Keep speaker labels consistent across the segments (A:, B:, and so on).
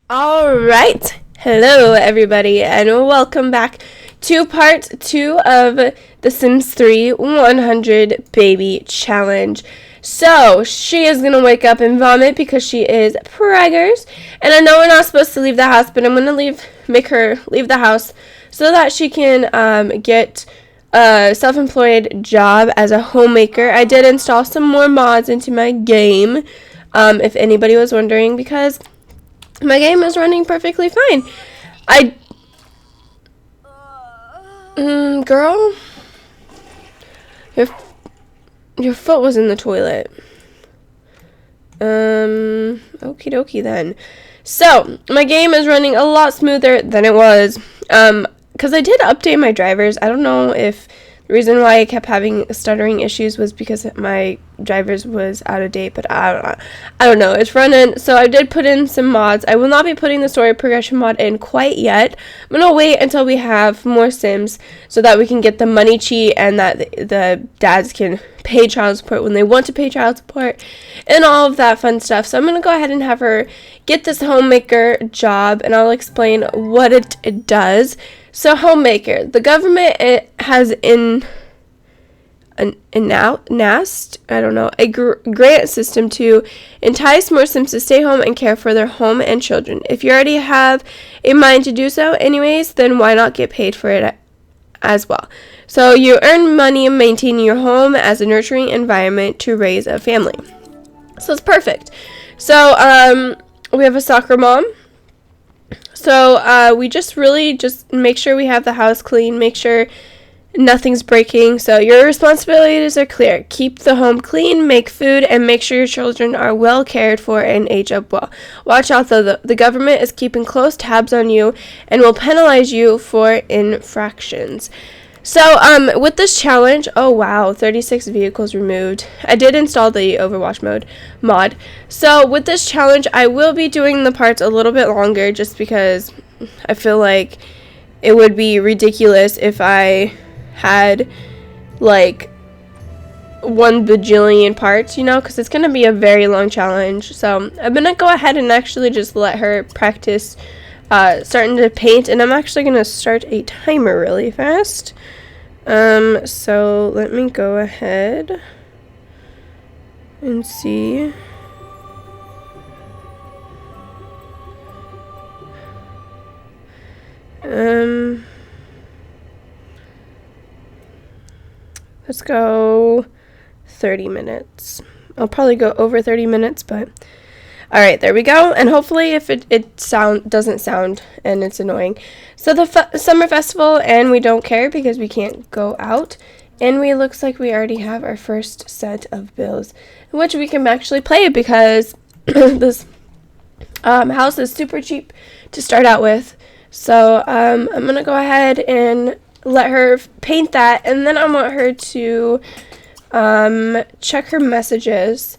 A: All right. Hello, everybody, and welcome back to part 2 of The Sims 3 100 Baby Challenge. So, she is going to wake up and vomit because she is preggers. And I know we're not supposed to leave the house, but I'm going to make her leave the house so that she can get a self-employed job as a homemaker. I did install some more mods into my game, if anybody was wondering, because my game is running perfectly fine. Girl, your your foot was in the toilet. Okie dokie then. So, my game is running a lot smoother than it was. Because I did update my drivers. I don't know if the reason why I kept having stuttering issues was because my drivers was out of date, but I don't know. It's running, so I did put in some mods. I will not be putting the story progression mod in quite yet. I'm gonna wait until we have more Sims so that we can get the money cheat and that the dads can pay child support when they want to pay child support and all of that fun stuff. So I'm gonna go ahead and have her get this homemaker job, and I'll explain what it does. So, Homemaker, the government has announced, a grant system to entice more Sims to stay home and care for their home and children. If you already have a mind to do so anyways, then why not get paid for it as well? So, you earn money maintaining your home as a nurturing environment to raise a family. So, it's perfect. So, we have a soccer mom. So, we just make sure we have the house clean, make sure nothing's breaking. So, your responsibilities are clear. Keep the home clean, make food, and make sure your children are well cared for and age up well. Watch out, though. The government is keeping close tabs on you and will penalize you for infractions. So, with this challenge, oh wow, 36 vehicles removed. I did install the Overwatch mod. So, with this challenge, I will be doing the parts a little bit longer just because I feel like it would be ridiculous if I had, like, 1 bajillion parts, because it's going to be a very long challenge. So, I'm going to go ahead and actually just let her practice starting to paint, and I'm actually going to start a timer really fast. So let me go ahead and see. Let's go 30 minutes. I'll probably go over 30 minutes, but all right, there we go. And hopefully if it doesn't sound and it's annoying. So the summer festival, and we don't care because we can't go out. And looks like we already have our first set of bills, which we can actually play because this house is super cheap to start out with. So I'm going to go ahead and let her paint that. And then I want her to check her messages.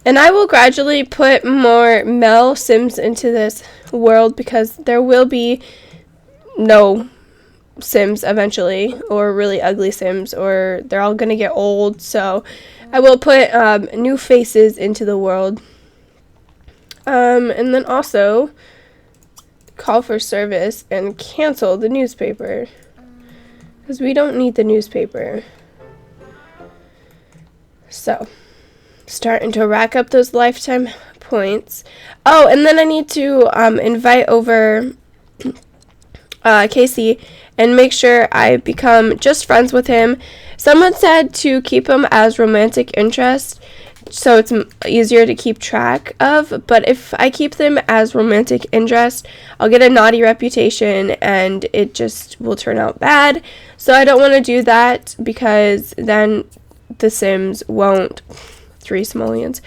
A: And I will gradually put more male Sims into this world because there will be no Sims eventually, or really ugly Sims, or they're all going to get old. So I will put new faces into the world. And then also call for service and cancel the newspaper because we don't need the newspaper. So, starting to rack up those lifetime points. Oh, and then I need to invite over Casey and make sure I become just friends with him. Someone said to keep him as romantic interest so it's easier to keep track of, but if I keep them as romantic interest, I'll get a naughty reputation and it just will turn out bad. So I don't want to do that because then the Sims won't 3 simoleons.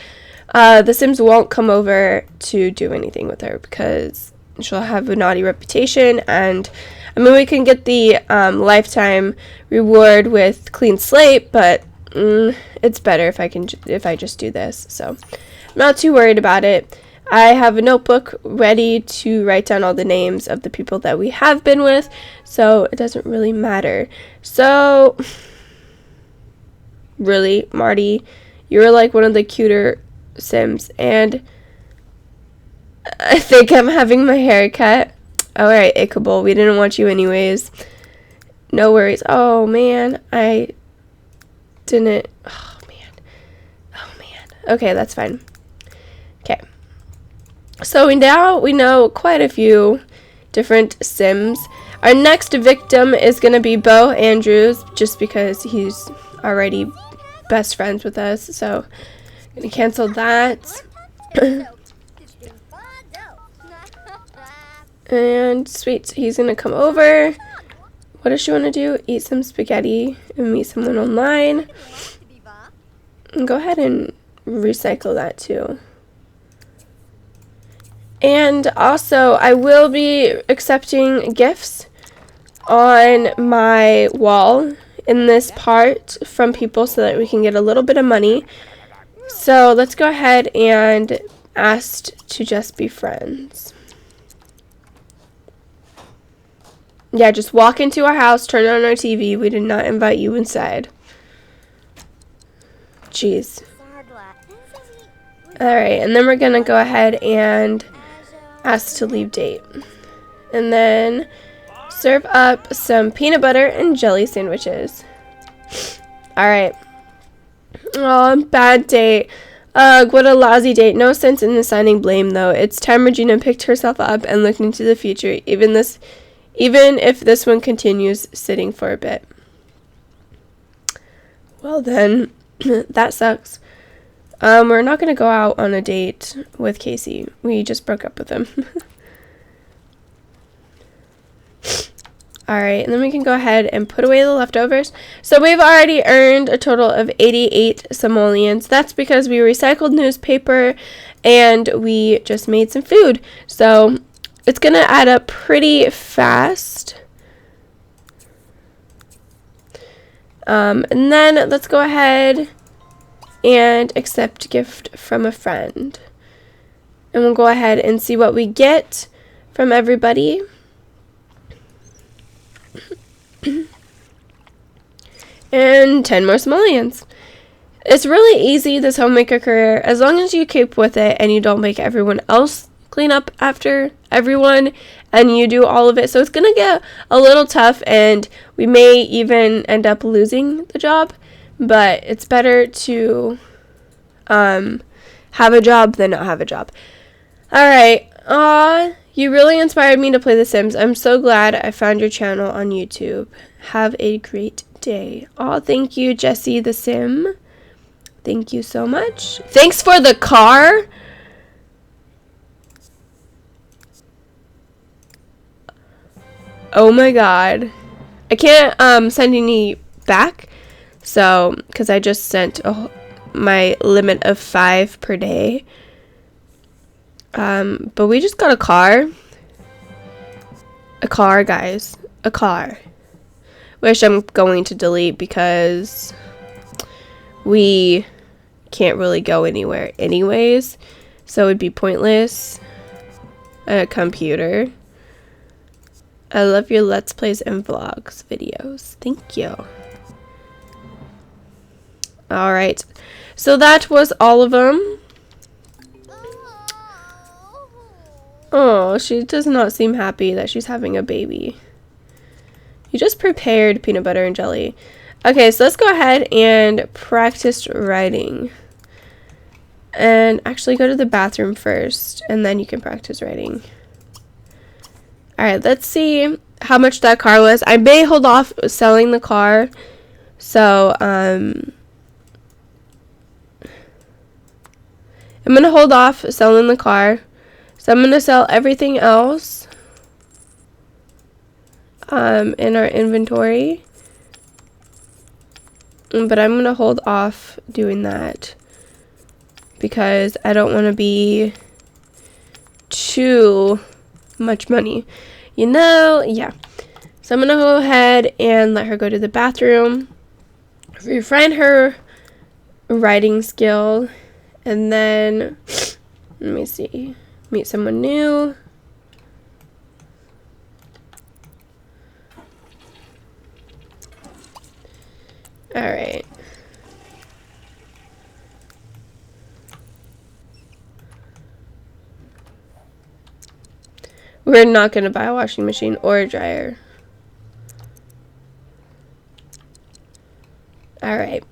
A: The Sims won't come over to do anything with her because she'll have a naughty reputation, and I mean we can get the lifetime reward with clean slate, but it's better if I just do this. So I'm not too worried about it. I have a notebook ready to write down all the names of the people that we have been with, so it doesn't really matter. So really, Marty, you're like one of the cuter Sims, and I think I'm having my hair cut. Alright, Ichabod, we didn't want you anyways. No worries. Oh, man. I didn't. Oh, man. Oh, man. Okay, that's fine. Okay. So now we know quite a few different Sims. Our next victim is going to be Bo Andrews, just because he's already best friends with us. So, I'm going to cancel that. And sweet, he's going to come over. What does she want to do? Eat some spaghetti and meet someone online. And go ahead and recycle that too. And also, I will be accepting gifts on my wall in this part from people so that we can get a little bit of money. So let's go ahead and ask to just be friends. Yeah, just walk into our house, turn on our TV. We did not invite you inside. Jeez. Alright, and then we're going to go ahead and ask to leave date. And then serve up some peanut butter and jelly sandwiches. Alright. Oh, bad date. Ugh, what a lousy date. No sense in assigning blame, though. It's time Regina picked herself up and looked into the future. Even if this one continues sitting for a bit. Well then, that sucks. We're not going to go out on a date with Casey. We just broke up with him. Alright, and then we can go ahead and put away the leftovers. So we've already earned a total of 88 simoleons. That's because we recycled newspaper and we just made some food. So it's going to add up pretty fast. And then let's go ahead and accept gift from a friend. And we'll go ahead and see what we get from everybody. And 10 more simoleons. It's really easy, this homemaker career, as long as you keep with it and you don't make everyone else clean up after everyone and you do all of it. So it's gonna get a little tough and we may even end up losing the job, but it's better to have a job than not have a job. Alright, you really inspired me to play The Sims. I'm so glad I found your channel on YouTube. Have a great day. Thank you, Jessie the Sim. Thank you so much. Thanks for the car. Oh my god. I can't send any back. So, because I just sent my limit of 5 per day. But we just got a car. A car, guys. A car. Which I'm going to delete because we can't really go anywhere anyways. So it would be pointless. A computer. I love your Let's Plays and Vlogs videos. Thank you. Alright. So that was all of them. Oh, she does not seem happy that she's having a baby. You just prepared peanut butter and jelly. Okay, so let's go ahead and practice writing. And actually go to the bathroom first, and then you can practice writing. Alright, let's see how much that car was. I may hold off selling the car. So, I'm going to hold off selling the car. So I'm going to sell everything else in our inventory. But I'm going to hold off doing that because I don't want to be too much money. You know, yeah. So I'm going to go ahead and let her go to the bathroom, refine her writing skill, and then, let me see, meet someone new. Alright. we're not going to buy a washing machine or a dryer. All right.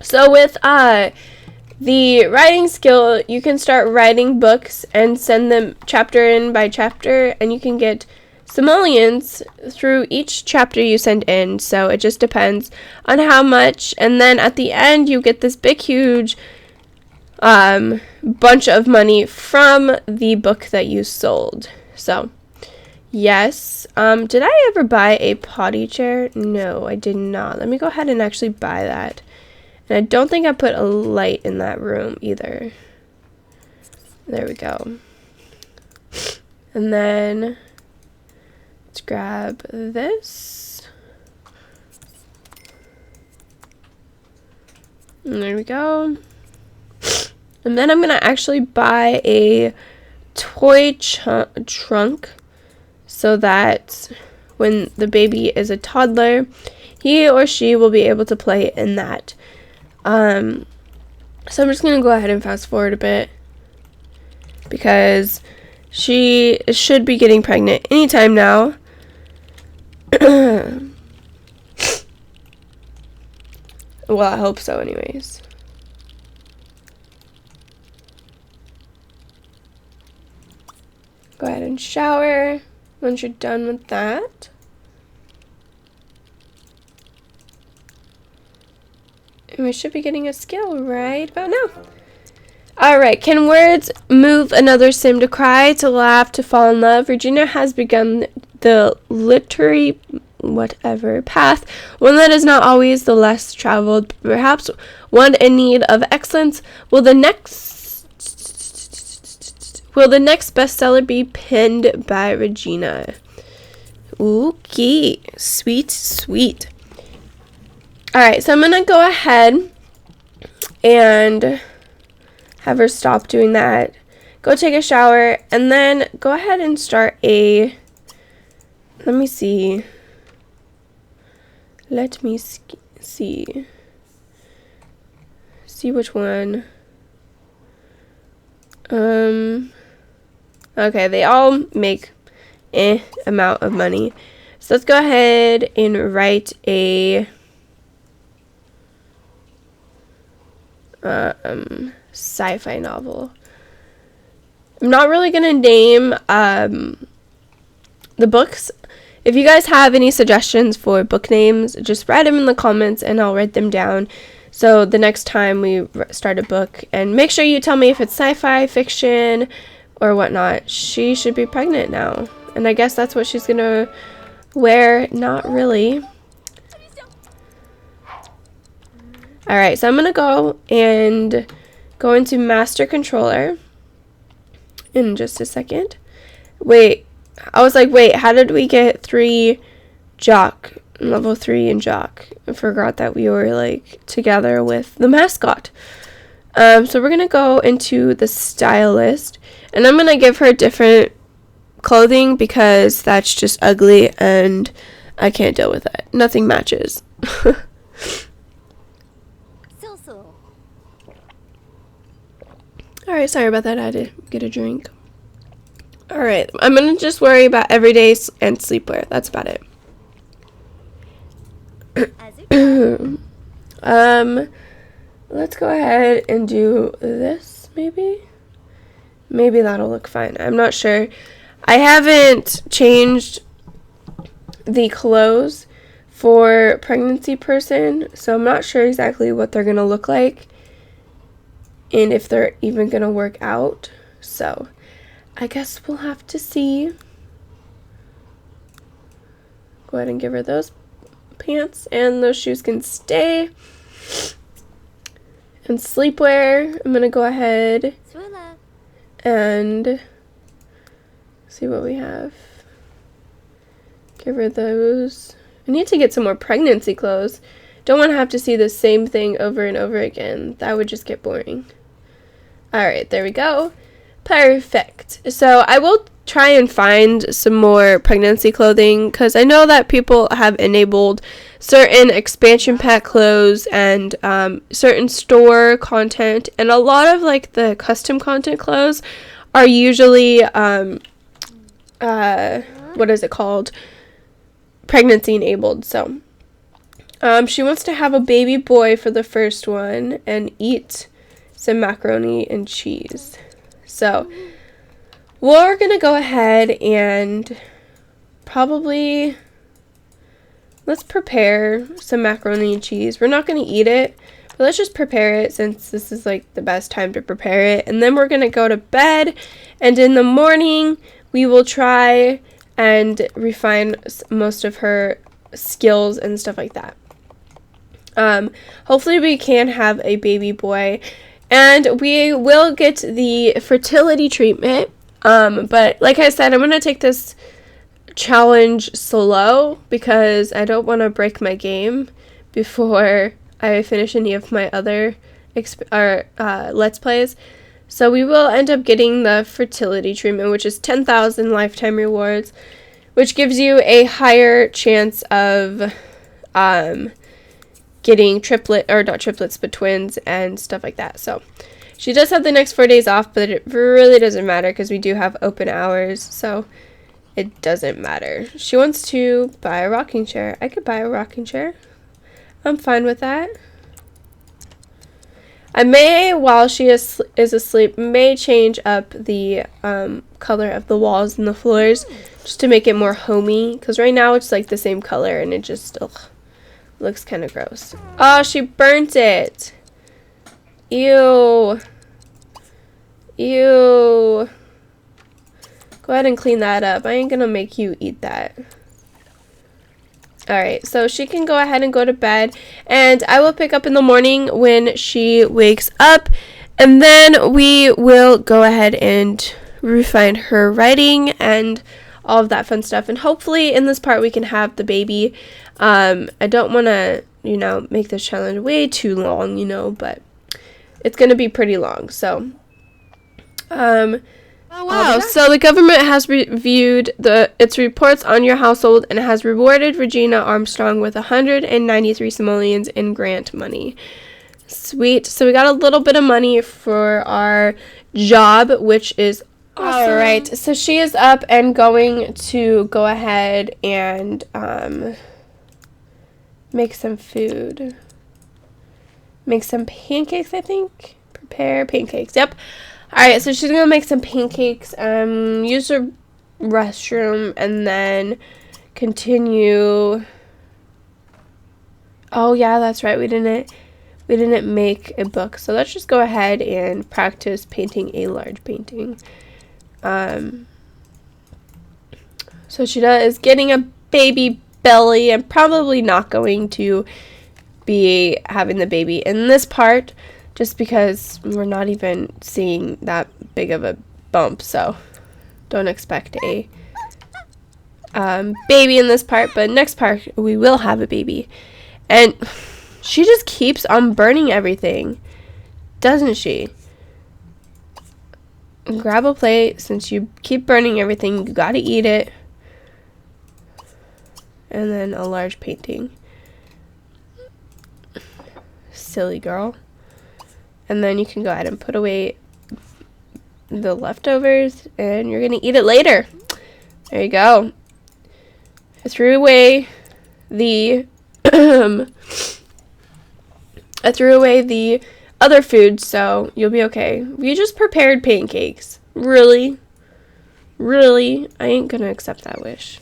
A: So with the writing skill, you can start writing books and send them chapter in by chapter, and you can get simoleons through each chapter you send in. So it just depends on how much, and then at the end you get this big huge bunch of money from the book that you sold. So yes. Did I ever buy a potty chair? No, I did not. Let me go ahead and actually buy that. And I don't think I put a light in that room either. There we go. And then let's grab this. And there we go. And then I'm going to actually buy a toy trunk so that when the baby is a toddler, he or she will be able to play in that. So I'm just going to go ahead and fast forward a bit because she should be getting pregnant anytime now. Well, I hope so anyways. Go ahead and shower once you're done with that. And we should be getting a skill right about now. Alright, can words move another sim to cry, to laugh, to fall in love? Regina has begun the literary whatever path, one that is not always the less traveled, perhaps one in need of excellence. Will the next bestseller be penned by Regina? Okay, sweet, sweet. Alright, so I'm going to go ahead and have her stop doing that. Go take a shower, and then go ahead and start a... Let me see. See which one. Okay, they all make amount of money. So let's go ahead and write a sci-fi novel. I'm not really gonna name the books. If you guys have any suggestions for book names, just write them in the comments and I'll write them down. So the next time we start a book, and make sure you tell me if it's sci-fi, fiction, or whatnot. She should be pregnant now, and I guess that's what she's gonna wear. Not really. Alright, so I'm gonna go into Master Controller in just a second. Wait, I was like, wait, how did we get 3 Jock, level 3 in Jock? I forgot that we were like together with the mascot. So we're gonna go into the stylist, and I'm gonna give her different clothing because that's just ugly and I can't deal with that. Nothing matches. Alright, sorry about that. I had to get a drink. Alright, I'm gonna just worry about everyday and sleepwear. That's about it. Let's go ahead and do this, maybe? Maybe that'll look fine. I'm not sure. I haven't changed the clothes for pregnancy person, so I'm not sure exactly what they're gonna look like and if they're even gonna work out. So I guess we'll have to see. Go ahead and give her those pants, and those shoes can stay. And sleepwear, I'm gonna go ahead and see what we have. Give her those. I need to get some more pregnancy clothes. Don't want to have to see the same thing over and over again. That would just get boring. Alright, there we go. Perfect. So I will try and find some more pregnancy clothing because I know that people have enabled certain expansion pack clothes and certain store content, and a lot of like the custom content clothes are usually, what is it called? Pregnancy enabled. So, she wants to have a baby boy for the first one and eat some macaroni and cheese. So, we're going to go ahead and probably, let's prepare some macaroni and cheese. We're not going to eat it, but let's just prepare it since this is like the best time to prepare it. And then we're going to go to bed, and in the morning we will try and refine most of her skills and stuff like that. Hopefully we can have a baby boy, and we will get the fertility treatment. But like I said, I'm going to take this challenge slow because I don't want to break my game before I finish any of my other Let's Plays. So we will end up getting the fertility treatment, which is 10,000 lifetime rewards, which gives you a higher chance of getting twins and stuff like that. So she does have the next 4 days off, but it really doesn't matter because we do have open hours, so it doesn't matter. She wants to buy a rocking chair. I could buy a rocking chair. I'm fine with that. I may, while she is asleep, may change up the color of the walls and the floors just to make it more homey, because right now it's like the same color and it just looks kind of gross. Oh, she burnt it. Ew. Ew. Go ahead and clean that up. I ain't gonna make you eat that. Alright, so she can go ahead and go to bed, and I will pick up in the morning when she wakes up, and then we will go ahead and refine her writing and all of that fun stuff, and hopefully in this part we can have the baby. I don't want to, make this challenge way too long, but it's going to be pretty long, so oh, wow. So the government has reviewed its reports on your household and has rewarded Regina Armstrong with 193 simoleons in grant money. Sweet. So we got a little bit of money for our job, which is awesome. All right. So she is up and going to go ahead and make some food. Make some pancakes, I think. Prepare pancakes. Yep. Alright, so she's going to make some pancakes, use her restroom, and then continue. Oh, yeah, that's right. We didn't make a book. So let's just go ahead and practice painting a large painting. So she is getting a baby belly. I'm probably not going to be having the baby in this part, just because we're not even seeing that big of a bump, so don't expect a baby in this part, but next part we will have a baby. And she just keeps on burning everything, doesn't she? Grab a plate. Since you keep burning everything, you gotta eat it. And then a large painting. Silly girl. And then you can go ahead and put away the leftovers, and you're going to eat it later. There you go. I threw away the other food, so you'll be okay. We just prepared pancakes. Really? Really? I ain't going to accept that wish.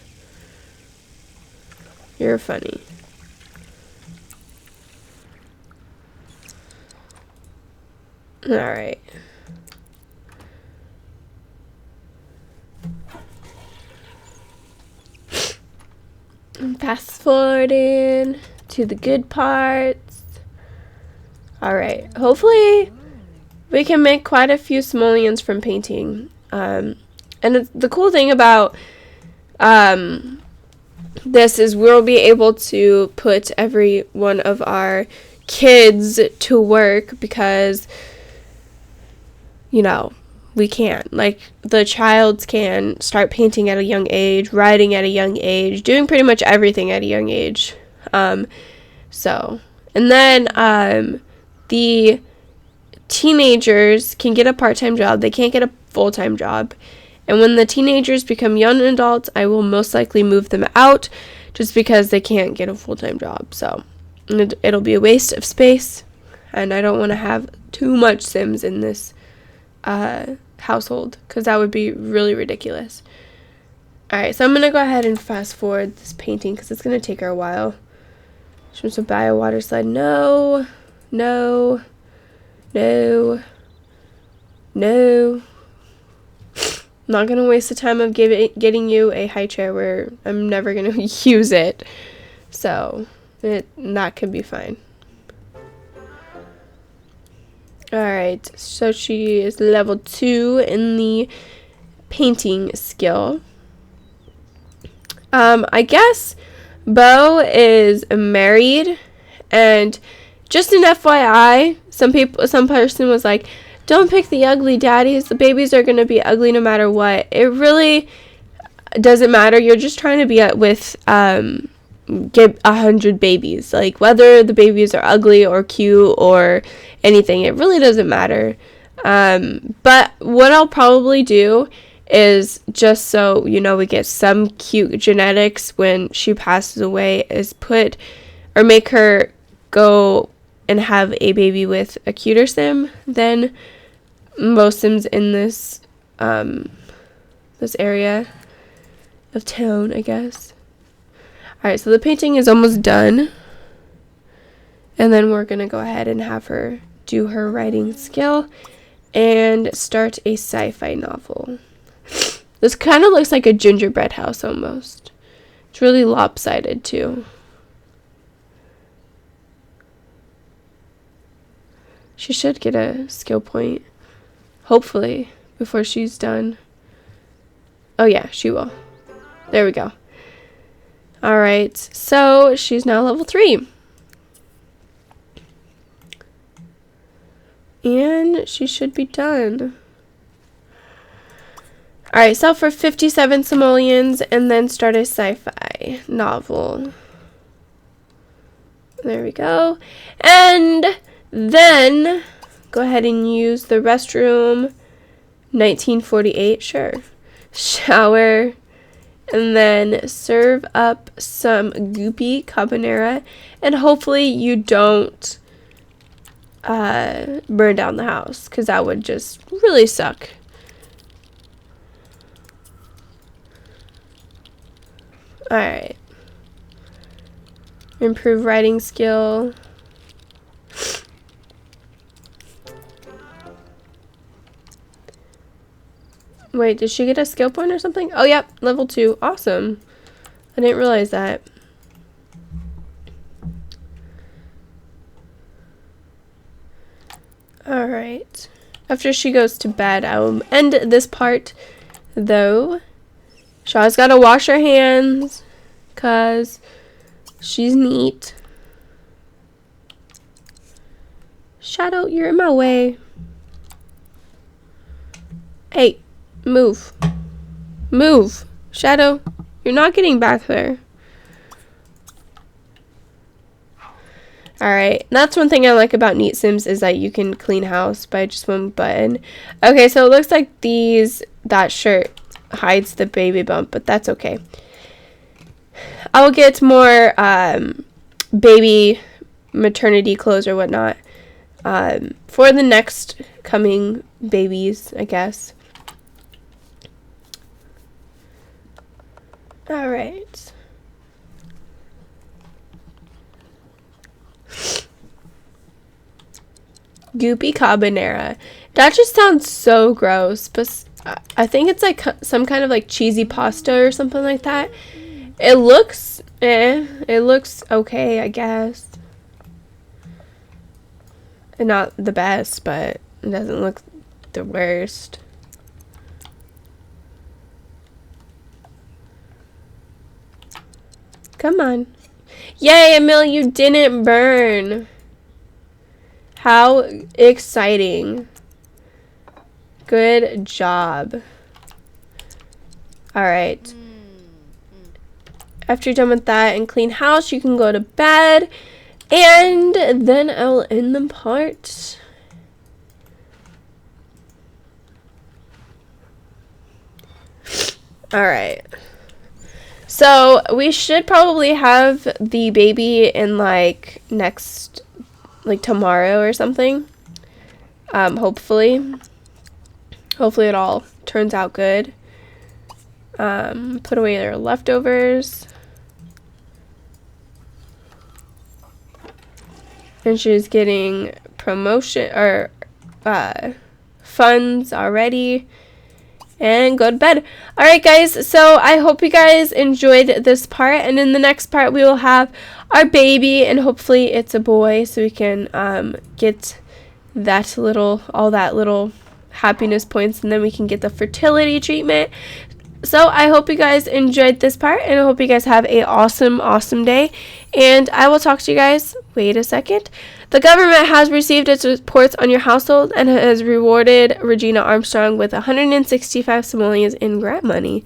A: You're funny. Alright. Fast forwarding to the good parts. Alright. Hopefully we can make quite a few simoleons from painting. And the cool thing about this is we'll be able to put every one of our kids to work because we can. Like, the childs can start painting at a young age, writing at a young age, doing pretty much everything at a young age. And then the teenagers can get a part-time job. They can't get a full-time job. And when the teenagers become young adults, I will most likely move them out just because they can't get a full-time job. So it'll be a waste of space, and I don't want to have too much Sims in this household because that would be really ridiculous. Alright, so I'm going to go ahead and fast forward this painting because it's going to take her a while. She wants to buy a water slide. No. No. No. No. I'm not going to waste the time of getting you a high chair where I'm never going to use it. So, that could be fine. Alright, so she is level 2 in the painting skill. I guess Bo is married, and just an FYI, some person was like, don't pick the ugly daddies. The babies are going to be ugly no matter what. It really doesn't matter. You're just trying to be with, get 100 babies. Like, whether the babies are ugly or cute or anything, it really doesn't matter. But what I'll probably do is, just so, you know, we get some cute genetics when she passes away, is make her go and have a baby with a cuter sim than most Sims in this this area of town, I guess. Alright, so the painting is almost done. And then we're going to go ahead and have her do her writing skill and start a sci-fi novel. This kind of looks like a gingerbread house almost. It's really lopsided too. She should get a skill point, hopefully, before she's done. Oh yeah, she will. There we go. Alright, so she's now level 3. And she should be done. Alright, sell for 57 simoleons and then start a sci-fi novel. There we go. And then go ahead and use the restroom. 1948, sure. Shower. And then serve up some goopy carbonara. And hopefully you don't burn down the house, because that would just really suck. Alright. Improve writing skill. Wait, did she get a skill point or something? Oh, yep, level 2. Awesome. I didn't realize that. Alright. After she goes to bed, I will end this part, though. Shaw's gotta wash her hands, because she's neat. Shadow, you're in my way. Hey, move. Move. Shadow, you're not getting back there. Alright, that's one thing I like about Neat Sims, is that you can clean house by just one button. Okay, so it looks like that shirt hides the baby bump, but that's okay. I'll get more baby maternity clothes or whatnot for the next coming babies, I guess. Alright. Goopy carbonara. That just sounds so gross, but I think it's like some kind of like cheesy pasta or something like that. It looks it looks okay, I guess. And not the best, but it doesn't look the worst. Come on. Yay, Emil, you didn't burn. How exciting. Good job. Alright. After you're done with that and clean house, you can go to bed. And then I'll end the part. All right. So we should probably have the baby in like tomorrow or something. Hopefully it all turns out good. Put away their leftovers. And she's getting promotion or funds already. And go to bed. Alright guys, so I hope you guys enjoyed this part, and in the next part we will have our baby, and hopefully it's a boy, so we can get all that little happiness points, and then we can get the fertility treatment. So I hope you guys enjoyed this part, and I hope you guys have a awesome day, and I will talk to you guys. Wait a second. The government has received its reports on your household and has rewarded Regina Armstrong with 165 simoleons in grant money.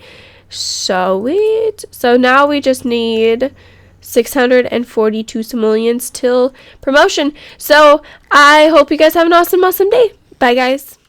A: Sweet. So now we just need 642 simoleons till promotion. So I hope you guys have an awesome day. Bye guys.